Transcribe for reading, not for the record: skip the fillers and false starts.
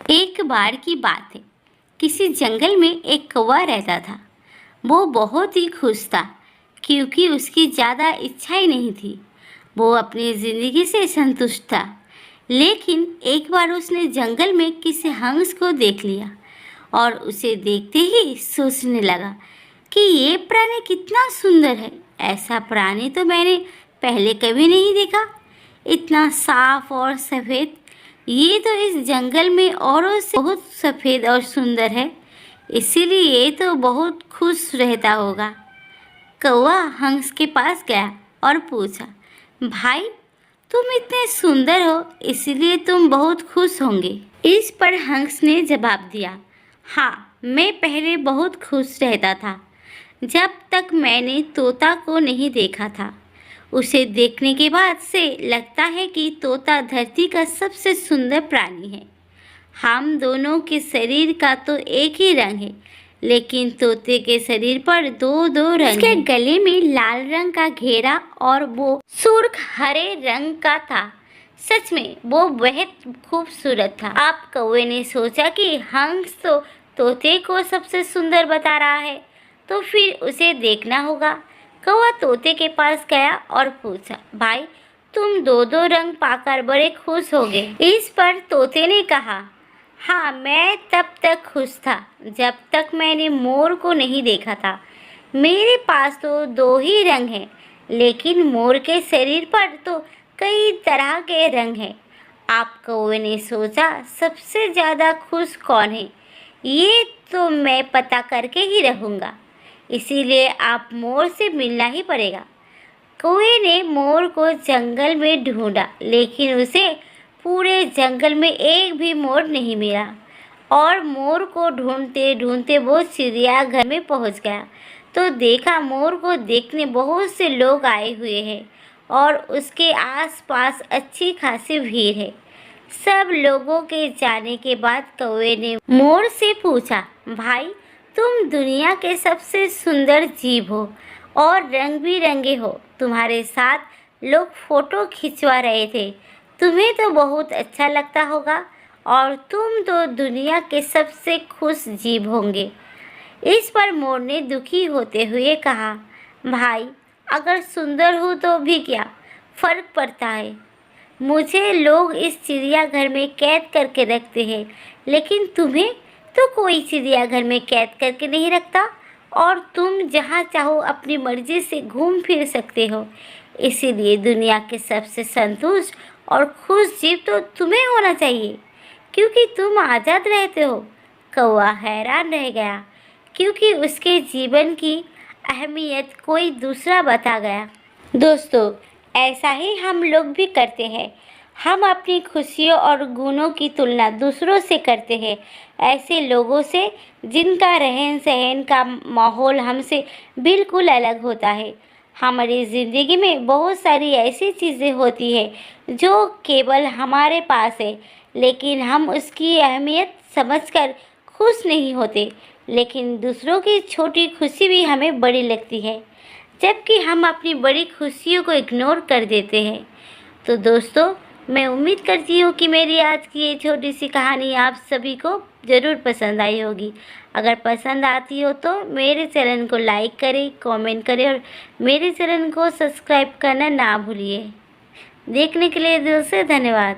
एक बार की बात है। किसी जंगल में एक कौवा रहता था। वो बहुत ही खुश था क्योंकि उसकी ज़्यादा इच्छाएं नहीं थी। वो अपनी ज़िंदगी से संतुष्ट था। लेकिन एक बार उसने जंगल में किसी हंस को देख लिया और उसे देखते ही सोचने लगा कि ये प्राणी कितना सुंदर है। ऐसा प्राणी तो मैंने पहले कभी नहीं देखा। इतना साफ और सफ़ेद। ये तो इस जंगल में औरों से बहुत सफ़ेद और सुंदर है, इसीलिए ये तो बहुत खुश रहता होगा। कौवा हंस के पास गया और पूछा, भाई तुम इतने सुंदर हो इसलिए तुम बहुत खुश होंगे। इस पर हंस ने जवाब दिया, हाँ, मैं पहले बहुत खुश रहता था जब तक मैंने तोता को नहीं देखा था। उसे देखने के बाद से लगता है कि तोता धरती का सबसे सुंदर प्राणी है। हम दोनों के शरीर का तो एक ही रंग है, लेकिन तोते के शरीर पर दो दो रंग। उसके गले में लाल रंग का घेरा और वो सुर्ख हरे रंग का था। सच में वो बेहद खूबसूरत था। अब कौवे ने सोचा कि हंस तो तोते को सबसे सुंदर बता रहा है, तो फिर उसे देखना होगा। कौवा तोते के पास गया और पूछा, भाई तुम दो दो रंग पाकर बड़े खुश होगे। इस पर तोते ने कहा, हाँ, मैं तब तक खुश था जब तक मैंने मोर को नहीं देखा था। मेरे पास तो दो ही रंग हैं, लेकिन मोर के शरीर पर तो कई तरह के रंग हैं। आप कौवे ने सोचा, सबसे ज़्यादा खुश कौन है ये तो मैं पता करके ही रहूँगा, इसीलिए आप मोर से मिलना ही पड़ेगा। कौवे ने मोर को जंगल में ढूंढा, लेकिन उसे पूरे जंगल में एक भी मोर नहीं मिला। और मोर को ढूंढते ढूंढते वो चिड़ियाघर में पहुंच गया तो देखा मोर को देखने बहुत से लोग आए हुए हैं और उसके आसपास अच्छी खासी भीड़ है। सब लोगों के जाने के बाद कौवे ने मोर से पूछा, भाई तुम दुनिया के सबसे सुंदर जीव हो और रंग बिरंगे हो। तुम्हारे साथ लोग फोटो खिंचवा रहे थे, तुम्हें तो बहुत अच्छा लगता होगा और तुम तो दुनिया के सबसे खुश जीव होंगे। इस पर मोर ने दुखी होते हुए कहा, भाई अगर सुंदर हूँ तो भी क्या फ़र्क पड़ता है। मुझे लोग इस चिड़ियाघर में कैद करके रखते हैं, लेकिन तुम्हें तो कोई चिड़ियाघर में कैद करके नहीं रखता और तुम जहाँ चाहो अपनी मर्जी से घूम फिर सकते हो। इसीलिए दुनिया के सबसे संतुष्ट और खुश जीव तो तुम्हें होना चाहिए, क्योंकि तुम आज़ाद रहते हो। कौवा हैरान रह गया क्योंकि उसके जीवन की अहमियत कोई दूसरा बता गया। दोस्तों, ऐसा ही हम लोग भी करते हैं। हम अपनी खुशियों और गुणों की तुलना दूसरों से करते हैं, ऐसे लोगों से जिनका रहन सहन का माहौल हमसे बिल्कुल अलग होता है। हमारी ज़िंदगी में बहुत सारी ऐसी चीज़ें होती हैं जो केवल हमारे पास है, लेकिन हम उसकी अहमियत समझकर खुश नहीं होते। लेकिन दूसरों की छोटी खुशी भी हमें बड़ी लगती है, जबकि हम अपनी बड़ी खुशियों को इग्नोर कर देते हैं। तो दोस्तों, मैं उम्मीद करती हूँ कि मेरी आज की ये छोटी सी कहानी आप सभी को ज़रूर पसंद आई होगी। अगर पसंद आती हो तो मेरे चैनल को लाइक करें, कमेंट करें और मेरे चैनल को सब्सक्राइब करना ना भूलिए। देखने के लिए दिल से धन्यवाद।